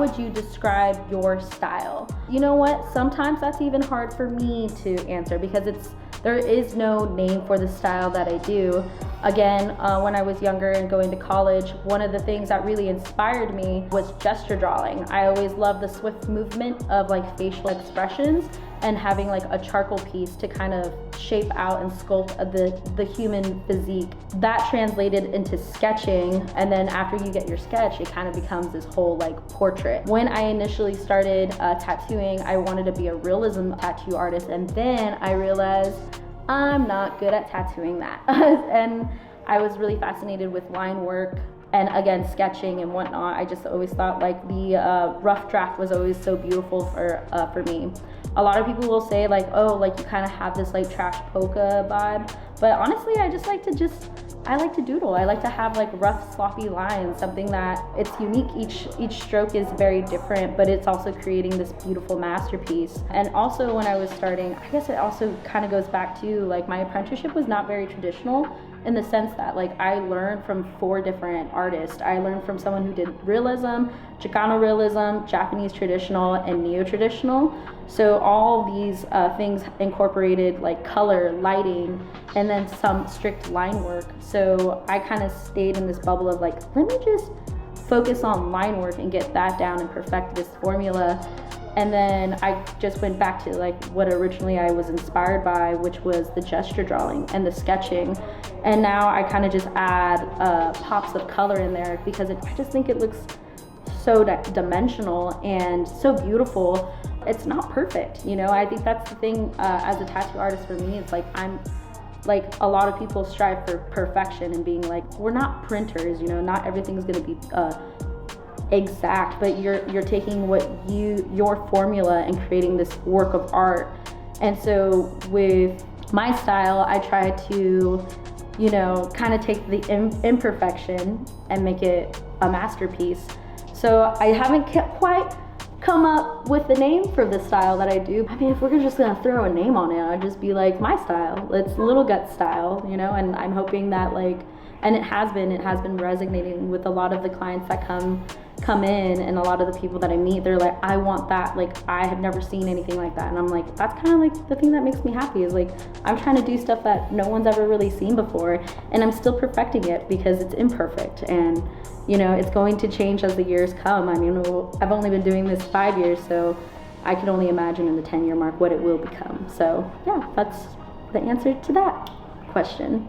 would you describe your style? You know what? Sometimes that's even hard for me to answer because there is no name for the style that I do. Again, when I was younger and going to college, one of the things that really inspired me was gesture drawing. I always loved the swift movement of like facial expressions and having like a charcoal piece to kind of shape out and sculpt the human physique. That translated into sketching, and then after you get your sketch, it kind of becomes this whole like portrait. When I initially started tattooing, I wanted to be a realism tattoo artist, and then I realized I'm not good at tattooing that. And I was really fascinated with line work and again, sketching and whatnot. I just always thought like the rough draft was always so beautiful for me. A lot of people will say like, oh, like you kind of have this like trash polka vibe. But honestly, I like to doodle. I like to have like rough, sloppy lines, something that it's unique. Each stroke is very different, but it's also creating this beautiful masterpiece. And also when I was starting, I guess it also kind of goes back to like my apprenticeship was not very traditional in the sense that like I learned from 4 different artists. I learned from someone who did realism, Chicano realism, Japanese traditional, and neo-traditional. So all these things incorporated like color, lighting, and then some strict line work. So I kind of stayed in this bubble of like, let me just focus on line work and get that down and perfect this formula. And then I just went back to like what originally I was inspired by, which was the gesture drawing and the sketching. And now I kind of just add pops of color in there because I just think it looks so dimensional and so beautiful. It's not perfect, you know? I think that's the thing as a tattoo artist for me. It's like like a lot of people strive for perfection and being like, we're not printers, you know? Not everything's gonna be exact, but you're taking your formula and creating this work of art. And so with my style, I try to, you know, kind of take the imperfection and make it a masterpiece. So I haven't quite come up with the name for the style that I do. I mean, if we're just gonna throw a name on it, I'd just be like my style. It's Little Gut style, you know, and I'm hoping that like, and it has been resonating with a lot of the clients that come in, and a lot of the people that I meet. They're like, I want that, like I have never seen anything like that. And I'm like, that's kind of like the thing that makes me happy, is like I'm trying to do stuff that no one's ever really seen before, and I'm still perfecting it because it's imperfect, and you know, it's going to change as the years come. I mean, I've only been doing this 5 years, so I can only imagine in the 10-year mark what it will become. So yeah, that's the answer to that question.